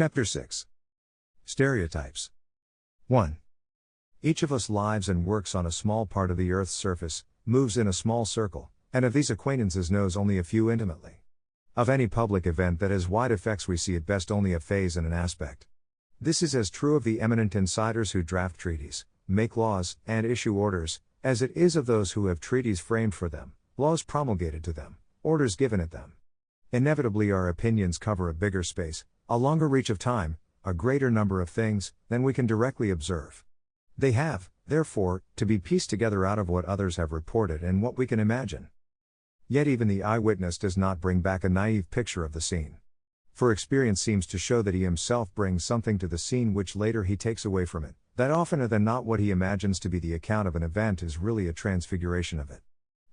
Chapter 6. Stereotypes. 1. Each of us lives and works on a small part of the Earth's surface, moves in a small circle, and of these acquaintances knows only a few intimately. Of any public event that has wide effects we see at best only a phase and an aspect. This is as true of the eminent insiders who draft treaties, make laws, and issue orders, as it is of those who have treaties framed for them, laws promulgated to them, orders given at them. Inevitably our opinions cover a bigger space, a longer reach of time, a greater number of things, than we can directly observe. They have, therefore, to be pieced together out of what others have reported and what we can imagine. Yet even the eyewitness does not bring back a naive picture of the scene. For experience seems to show that he himself brings something to the scene which later he takes away from it, that oftener than not what he imagines to be the account of an event is really a transfiguration of it.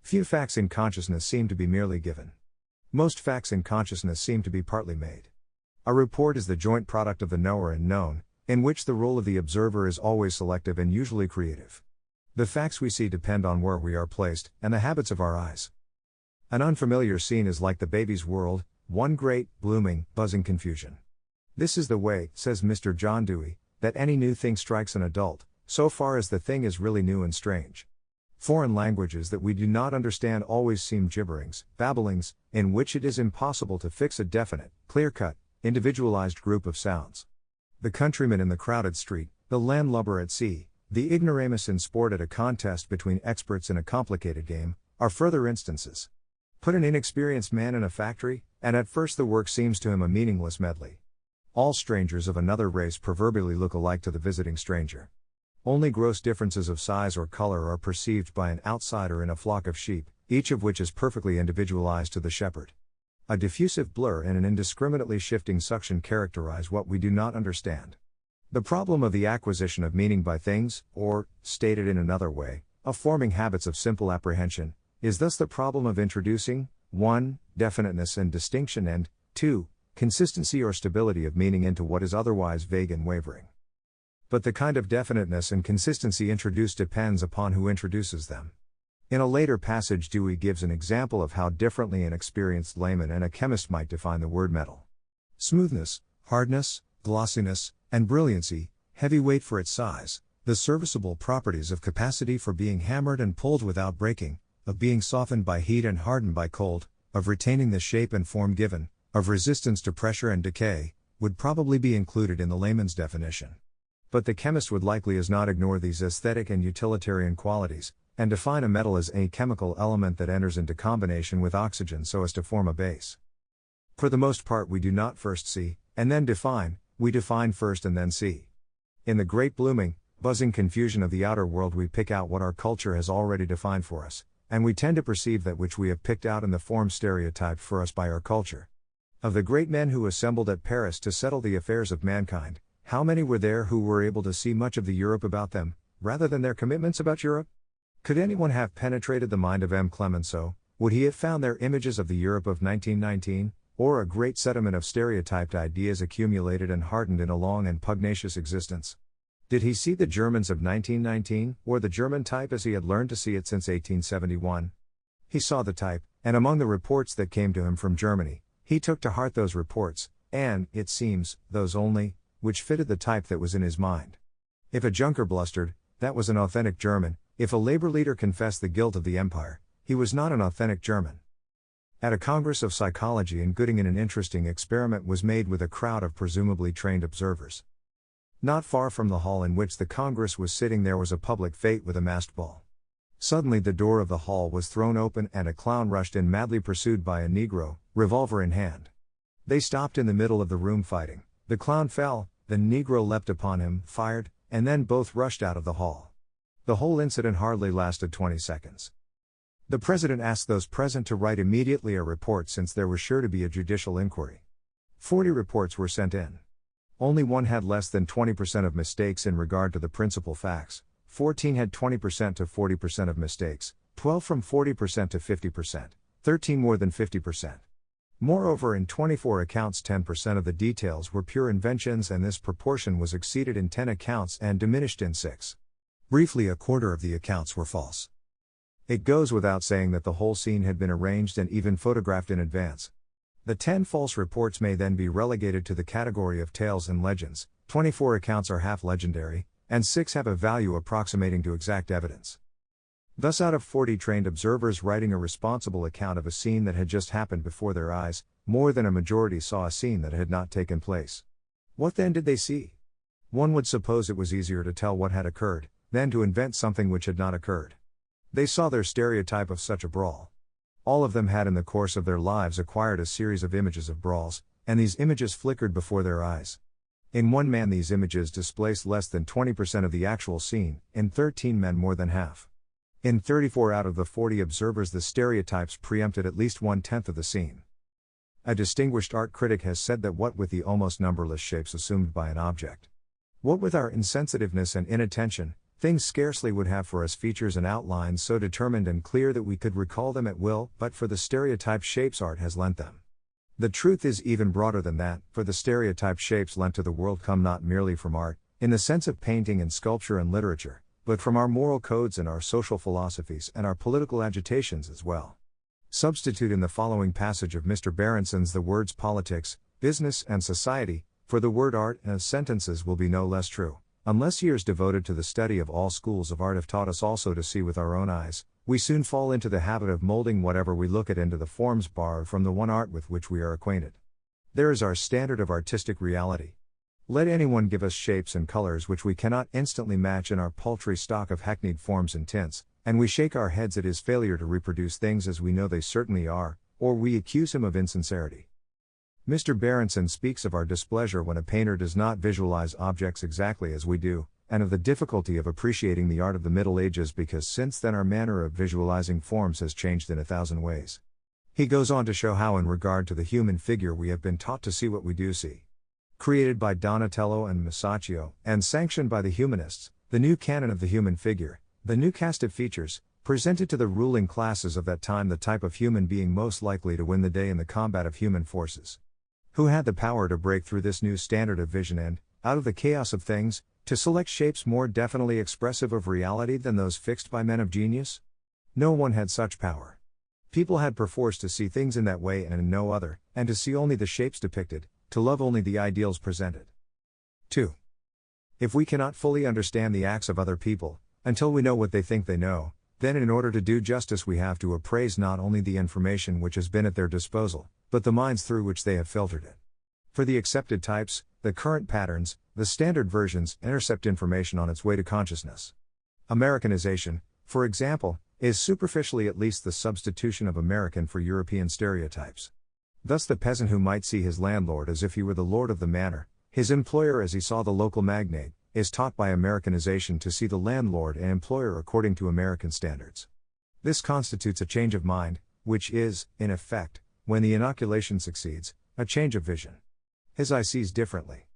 Few facts in consciousness seem to be merely given. Most facts in consciousness seem to be partly made. A report is the joint product of the knower and known, in which the role of the observer is always selective and usually creative. The facts we see depend on where we are placed, and the habits of our eyes. An unfamiliar scene is like the baby's world, one great, blooming, buzzing confusion. This is the way, says Mr. John Dewey, that any new thing strikes an adult, so far as the thing is really new and strange. Foreign languages that we do not understand always seem gibberings, babblings, in which it is impossible to fix a definite, clear-cut, individualized group of sounds. The countryman in the crowded street, the landlubber at sea, the ignoramus in sport at a contest between experts in a complicated game, are further instances. Put an inexperienced man in a factory, and at first the work seems to him a meaningless medley. All strangers of another race proverbially look alike to the visiting stranger. Only gross differences of size or color are perceived by an outsider in a flock of sheep, each of which is perfectly individualized to the shepherd. A diffusive blur and an indiscriminately shifting suction characterize what we do not understand. The problem of the acquisition of meaning by things, or, stated in another way, of forming habits of simple apprehension, is thus the problem of introducing 1. Definiteness and distinction and 2. Consistency or stability of meaning into what is otherwise vague and wavering. But the kind of definiteness and consistency introduced depends upon who introduces them. In a later passage Dewey gives an example of how differently an experienced layman and a chemist might define the word metal. Smoothness, hardness, glossiness, and brilliancy, heavy weight for its size, the serviceable properties of capacity for being hammered and pulled without breaking, of being softened by heat and hardened by cold, of retaining the shape and form given, of resistance to pressure and decay, would probably be included in the layman's definition. But the chemist would likely as not ignore these aesthetic and utilitarian qualities, and define a metal as a chemical element that enters into combination with oxygen so as to form a base. For the most part we do not first see, and then define, we define first and then see. In the great blooming, buzzing confusion of the outer world we pick out what our culture has already defined for us, and we tend to perceive that which we have picked out in the form stereotyped for us by our culture. Of the great men who assembled at Paris to settle the affairs of mankind, how many were there who were able to see much of the Europe about them, rather than their commitments about Europe? Could anyone have penetrated the mind of M. Clemenceau, would he have found there images of the Europe of 1919, or a great sediment of stereotyped ideas accumulated and hardened in a long and pugnacious existence? Did he see the Germans of 1919, or the German type as he had learned to see it since 1871? He saw the type, and among the reports that came to him from Germany, he took to heart those reports, and, it seems, those only, which fitted the type that was in his mind. If a Junker blustered, that was an authentic German. If a labor leader confessed the guilt of the empire, he was not an authentic German. At a Congress of Psychology in Göttingen an interesting experiment was made with a crowd of presumably trained observers. Not far from the hall in which the Congress was sitting there was a public fete with a masked ball. Suddenly the door of the hall was thrown open and a clown rushed in madly pursued by a Negro, revolver in hand. They stopped in the middle of the room fighting, the clown fell, the Negro leapt upon him, fired, and then both rushed out of the hall. The whole incident hardly lasted 20 seconds. The president asked those present to write immediately a report since there was sure to be a judicial inquiry. 40 reports were sent in. Only one had less than 20% of mistakes in regard to the principal facts, 14 had 20% to 40% of mistakes, 12 from 40% to 50%, 13 more than 50%. Moreover, in 24 accounts 10% of the details were pure inventions and this proportion was exceeded in 10 accounts and diminished in 6. Briefly, a quarter of the accounts were false. It goes without saying that the whole scene had been arranged and even photographed in advance. The 10 false reports may then be relegated to the category of tales and legends, 24 accounts are half legendary, and 6 have a value approximating to exact evidence. Thus, out of 40 trained observers writing a responsible account of a scene that had just happened before their eyes, more than a majority saw a scene that had not taken place. What then did they see? One would suppose it was easier to tell what had occurred, than to invent something which had not occurred. They saw their stereotype of such a brawl. All of them had in the course of their lives acquired a series of images of brawls, and these images flickered before their eyes. In one man these images displaced less than 20% of the actual scene, in 13 men more than half. In 34 out of the 40 observers the stereotypes preempted at least 1/10 of the scene. A distinguished art critic has said that what with the almost numberless shapes assumed by an object, what with our insensitiveness and inattention, things scarcely would have for us features and outlines so determined and clear that we could recall them at will, but for the stereotype shapes art has lent them. The truth is even broader than that, for the stereotype shapes lent to the world come not merely from art, in the sense of painting and sculpture and literature, but from our moral codes and our social philosophies and our political agitations as well. Substitute in the following passage of Mr. Berenson's the words politics, business and society, for the word art, and sentences will be no less true. Unless years devoted to the study of all schools of art have taught us also to see with our own eyes, we soon fall into the habit of molding whatever we look at into the forms borrowed from the one art with which we are acquainted. There is our standard of artistic reality. Let anyone give us shapes and colors which we cannot instantly match in our paltry stock of hackneyed forms and tints, and we shake our heads at his failure to reproduce things as we know they certainly are, or we accuse him of insincerity. Mr. Berenson speaks of our displeasure when a painter does not visualize objects exactly as we do, and of the difficulty of appreciating the art of the Middle Ages because since then our manner of visualizing forms has changed in 1,000 ways. He goes on to show how in regard to the human figure we have been taught to see what we do see. Created by Donatello and Masaccio, and sanctioned by the humanists, the new canon of the human figure, the new cast of features, presented to the ruling classes of that time the type of human being most likely to win the day in the combat of human forces. Who had the power to break through this new standard of vision and, out of the chaos of things, to select shapes more definitely expressive of reality than those fixed by men of genius? No one had such power. People had perforce to see things in that way and in no other, and to see only the shapes depicted, to love only the ideals presented. 2. If we cannot fully understand the acts of other people, until we know what they think they know, then in order to do justice we have to appraise not only the information which has been at their disposal, but the minds through which they have filtered it. For the accepted types, the current patterns, the standard versions intercept information on its way to consciousness. Americanization, for example, is superficially at least the substitution of American for European stereotypes. Thus the peasant who might see his landlord as if he were the lord of the manor, his employer as he saw the local magnate, is taught by Americanization to see the landlord and employer according to American standards. This constitutes a change of mind, which is, in effect, when the inoculation succeeds, a change of vision. His eye sees differently.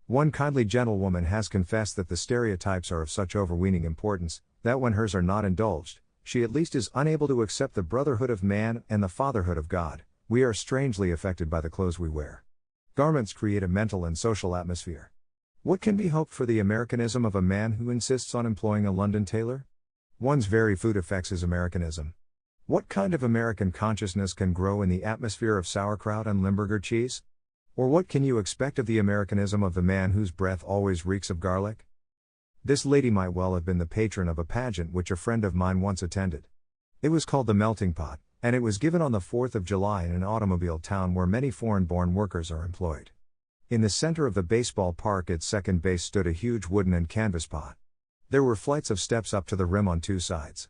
One kindly gentlewoman has confessed that the stereotypes are of such overweening importance, that when hers are not indulged, she at least is unable to accept the brotherhood of man and the fatherhood of God. We are strangely affected by the clothes we wear. Garments create a mental and social atmosphere. What can be hoped for the Americanism of a man who insists on employing a London tailor? One's very food affects his Americanism. What kind of American consciousness can grow in the atmosphere of sauerkraut and Limburger cheese? Or what can you expect of the Americanism of the man whose breath always reeks of garlic? This lady might well have been the patron of a pageant which a friend of mine once attended. It was called the Melting Pot, and it was given on the 4th of July in an automobile town where many foreign-born workers are employed. In the center of the baseball park at second base stood a huge wooden and canvas pot. There were flights of steps up to the rim on two sides.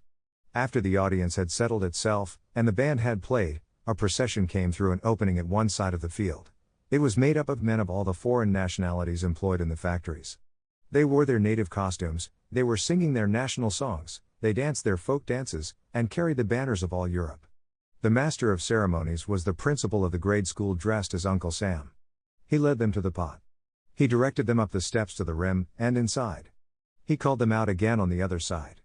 After the audience had settled itself, and the band had played, a procession came through an opening at one side of the field. It was made up of men of all the foreign nationalities employed in the factories. They wore their native costumes, they were singing their national songs, they danced their folk dances, and carried the banners of all Europe. The master of ceremonies was the principal of the grade school dressed as Uncle Sam. He led them to the pot. He directed them up the steps to the rim, and inside. He called them out again on the other side.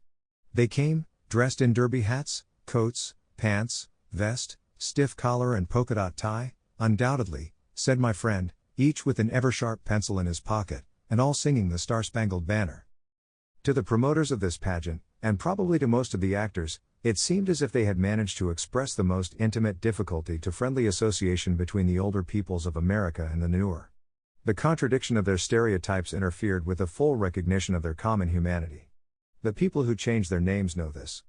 They came, dressed in derby hats, coats, pants, vest, stiff collar and polka dot tie, undoubtedly, said my friend, each with an ever-sharp pencil in his pocket, and all singing the Star-Spangled Banner. To the promoters of this pageant, and probably to most of the actors, It seemed as if they had managed to express the most intimate difficulty to friendly association between the older peoples of America and the newer. The contradiction of their stereotypes interfered with the full recognition of their common humanity. The people who change their names know this.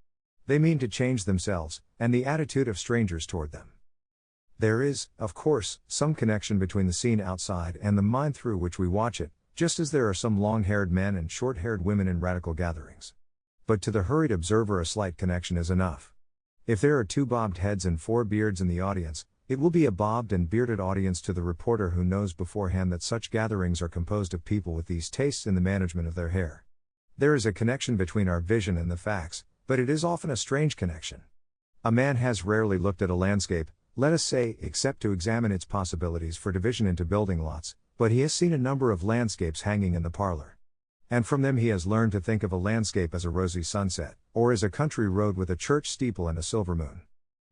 They mean to change themselves, and the attitude of strangers toward them. There is, of course, some connection between the scene outside and the mind through which we watch it, just as there are some long-haired men and short-haired women in radical gatherings. But to the hurried observer a slight connection is enough. If there are 2 bobbed heads and 4 beards in the audience, it will be a bobbed and bearded audience to the reporter who knows beforehand that such gatherings are composed of people with these tastes in the management of their hair. There is a connection between our vision and the facts, but it is often a strange connection. A man has rarely looked at a landscape, let us say, except to examine its possibilities for division into building lots, but he has seen a number of landscapes hanging in the parlor. And from them he has learned to think of a landscape as a rosy sunset, or as a country road with a church steeple and a silver moon.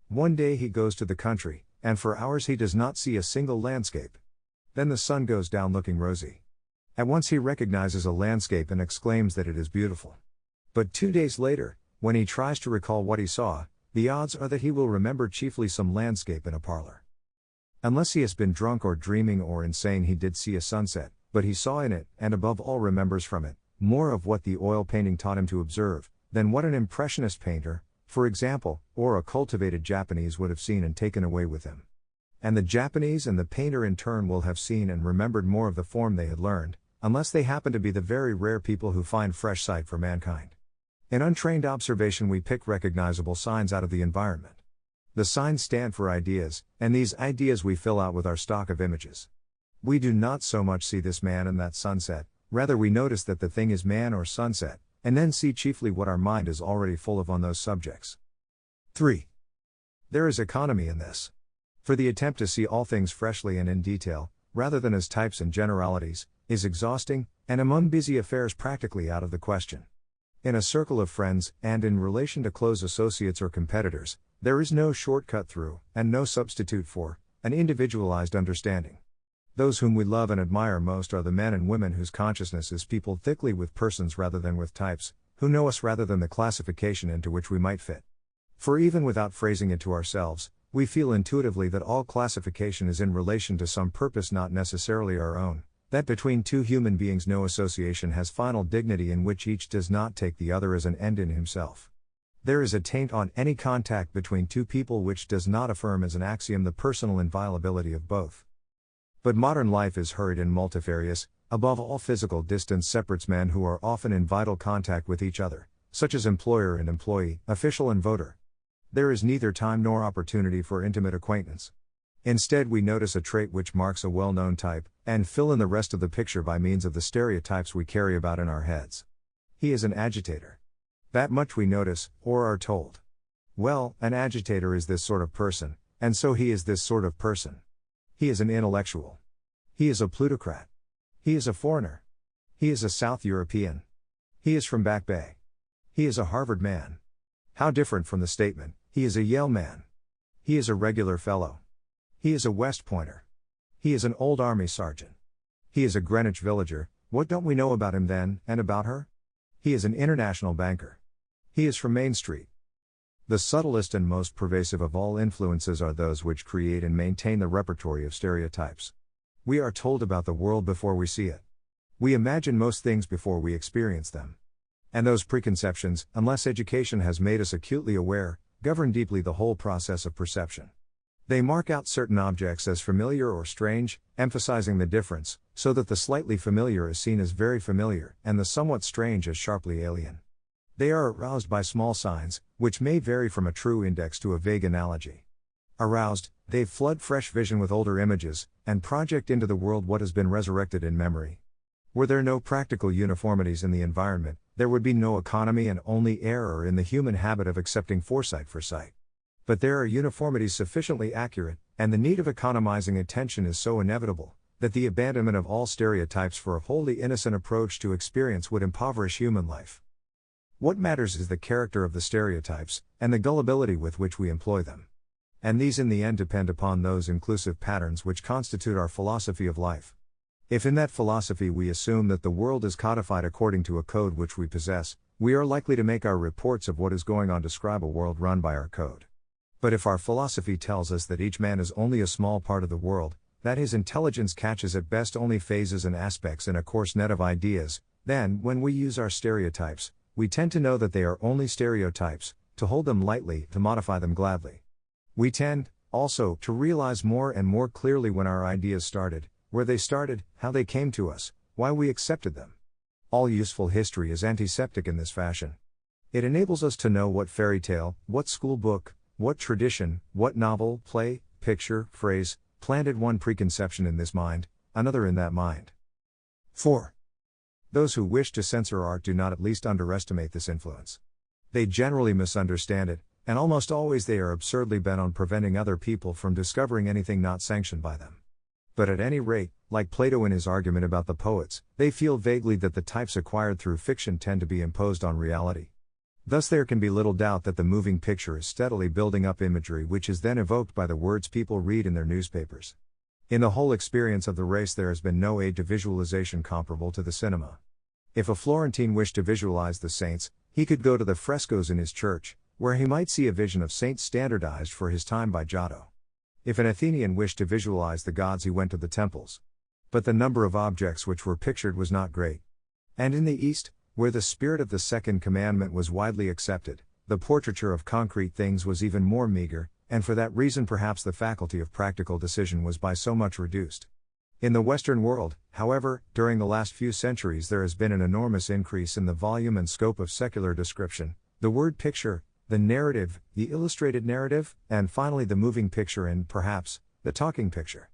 One day he goes to the country, and for hours he does not see a single landscape. Then the sun goes down looking rosy. At once he recognizes a landscape and exclaims that it is beautiful. But 2 days later, when he tries to recall what he saw, the odds are that he will remember chiefly some landscape in a parlor. Unless he has been drunk or dreaming or insane, he did see a sunset, but he saw in it, and above all remembers from it, more of what the oil painting taught him to observe, than what an impressionist painter, for example, or a cultivated Japanese would have seen and taken away with him. And the Japanese and the painter in turn will have seen and remembered more of the form they had learned, unless they happen to be the very rare people who find fresh sight for mankind. In untrained observation we pick recognizable signs out of the environment. The signs stand for ideas, and these ideas we fill out with our stock of images. We do not so much see this man and that sunset, rather we notice that the thing is man or sunset, and then see chiefly what our mind is already full of on those subjects. 3. There is economy in this. For the attempt to see all things freshly and in detail, rather than as types and generalities, is exhausting, and among busy affairs practically out of the question. In a circle of friends, and in relation to close associates or competitors, there is no shortcut through, and no substitute for, an individualized understanding. Those whom we love and admire most are the men and women whose consciousness is peopled thickly with persons rather than with types, who know us rather than the classification into which we might fit. For even without phrasing it to ourselves, we feel intuitively that all classification is in relation to some purpose not necessarily our own, that between 2 human beings no association has final dignity in which each does not take the other as an end in himself. There is a taint on any contact between 2 people which does not affirm as an axiom the personal inviolability of both. But modern life is hurried and multifarious, above all physical distance separates men who are often in vital contact with each other, such as employer and employee, official and voter. There is neither time nor opportunity for intimate acquaintance. Instead we notice a trait which marks a well-known type, and fill in the rest of the picture by means of the stereotypes we carry about in our heads. He is an agitator. That much we notice, or are told. Well, an agitator is this sort of person, and so he is this sort of person. He is an intellectual. He is a plutocrat. He is a foreigner. He is a South European. He is from Back Bay. He is a Harvard man. How different from the statement, he is a Yale man. He is a regular fellow. He is a West Pointer. He is an old army sergeant. He is a Greenwich villager. What don't we know about him then, and about her? He is an international banker. He is from Main Street. The subtlest and most pervasive of all influences are those which create and maintain the repertory of stereotypes. We are told about the world before we see it. We imagine most things before we experience them. And those preconceptions, unless education has made us acutely aware, govern deeply the whole process of perception. They mark out certain objects as familiar or strange, emphasizing the difference, so that the slightly familiar is seen as very familiar, and the somewhat strange as sharply alien. They are aroused by small signs, which may vary from a true index to a vague analogy. Aroused, they flood fresh vision with older images, and project into the world what has been resurrected in memory. Were there no practical uniformities in the environment, there would be no economy and only error in the human habit of accepting foresight for sight. But there are uniformities sufficiently accurate, and the need of economizing attention is so inevitable, that the abandonment of all stereotypes for a wholly innocent approach to experience would impoverish human life. What matters is the character of the stereotypes, and the gullibility with which we employ them. And these in the end depend upon those inclusive patterns which constitute our philosophy of life. If in that philosophy we assume that the world is codified according to a code which we possess, We are likely to make our reports of what is going on describe a world run by our code. But if our philosophy tells us that each man is only a small part of the world, that his intelligence catches at best only phases and aspects in a coarse net of ideas, then, when we use our stereotypes, we tend to know that they are only stereotypes, to hold them lightly, to modify them gladly. We tend, also, to realize more and more clearly when our ideas started, where they started, how they came to us, why we accepted them. All useful history is antiseptic in this fashion. It enables us to know what fairy tale, what school book, what tradition, what novel, play, picture, phrase, planted one preconception in this mind, another in that mind. 4. Those who wish to censor art do not at least underestimate this influence. They generally misunderstand it, and almost always they are absurdly bent on preventing other people from discovering anything not sanctioned by them. But at any rate, like Plato in his argument about the poets, they feel vaguely that the types acquired through fiction tend to be imposed on reality. Thus there can be little doubt that the moving picture is steadily building up imagery which is then evoked by the words people read in their newspapers. In the whole experience of the race there has been no aid to visualization comparable to the cinema. If a Florentine wished to visualize the saints, he could go to the frescoes in his church, where he might see a vision of saints standardized for his time by Giotto. If an Athenian wished to visualize the gods he went to the temples. But the number of objects which were pictured was not great. And in the East, where the spirit of the second commandment was widely accepted, the portraiture of concrete things was even more meager, and for that reason perhaps the faculty of practical decision was by so much reduced. In the Western world, however, during the last few centuries there has been an enormous increase in the volume and scope of secular description, the word picture, the narrative, the illustrated narrative, and finally the moving picture and, perhaps, the talking picture.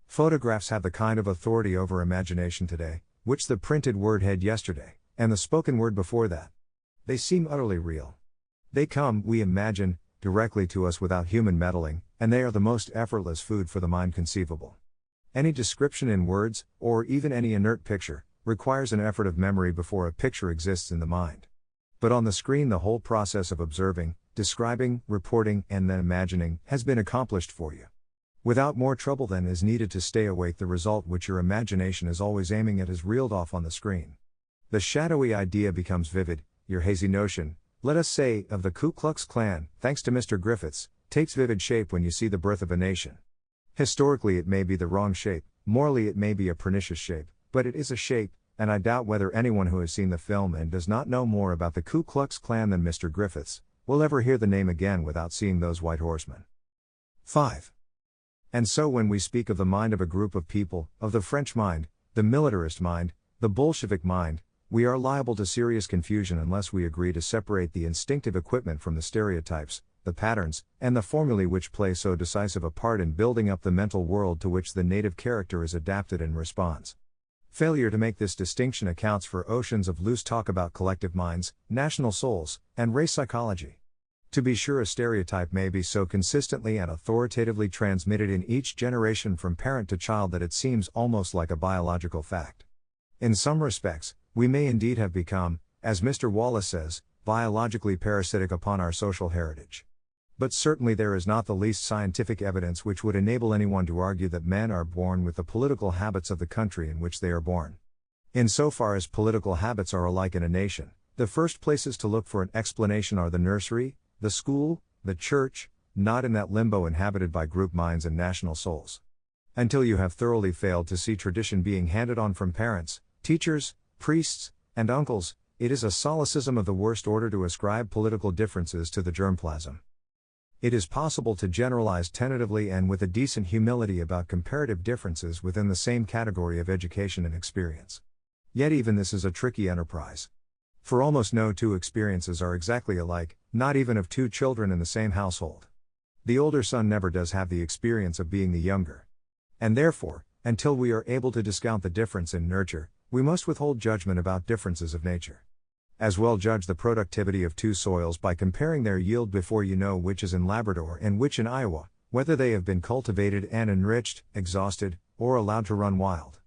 Photographs have the kind of authority over imagination today, which the printed word had yesterday, and the spoken word before that. They seem utterly real. They come, we imagine, directly to us without human meddling, and they are the most effortless food for the mind conceivable. Any description in words, or even any inert picture, requires an effort of memory before a picture exists in the mind. But on the screen the whole process of observing, describing, reporting, and then imagining has been accomplished for you. Without more trouble than is needed to stay awake, the result which your imagination is always aiming at is reeled off on the screen. The shadowy idea becomes vivid, your hazy notion, let us say, of the Ku Klux Klan, thanks to Mr. Griffiths, takes vivid shape when you see The Birth of a Nation. Historically it may be the wrong shape, morally it may be a pernicious shape, but it is a shape, and I doubt whether anyone who has seen the film and does not know more about the Ku Klux Klan than Mr. Griffiths, will ever hear the name again without seeing those white horsemen. 5. And so when we speak of the mind of a group of people, of the French mind, the militarist mind, the Bolshevik mind, we are liable to serious confusion unless we agree to separate the instinctive equipment from the stereotypes, the patterns, and the formulae which play so decisive a part in building up the mental world to which the native character is adapted and responds. Failure to make this distinction accounts for oceans of loose talk about collective minds, national souls, and race psychology. To be sure, a stereotype may be so consistently and authoritatively transmitted in each generation from parent to child that it seems almost like a biological fact. In some respects, we may indeed have become, as Mr. Wallace says, biologically parasitic upon our social heritage. But certainly there is not the least scientific evidence which would enable anyone to argue that men are born with the political habits of the country in which they are born. Insofar as political habits are alike in a nation, the first places to look for an explanation are the nursery, the school, the church, not in that limbo inhabited by group minds and national souls. Until you have thoroughly failed to see tradition being handed on from parents, teachers, priests, and uncles, it is a solecism of the worst order to ascribe political differences to the germplasm. It is possible to generalize tentatively and with a decent humility about comparative differences within the same category of education and experience. Yet even this is a tricky enterprise. For almost no two experiences are exactly alike, not even of two children in the same household. The older son never does have the experience of being the younger. And therefore, until we are able to discount the difference in nurture, we must withhold judgment about differences of nature. As well judge the productivity of two soils by comparing their yield before you know which is in Labrador and which in Iowa, whether they have been cultivated and enriched, exhausted, or allowed to run wild.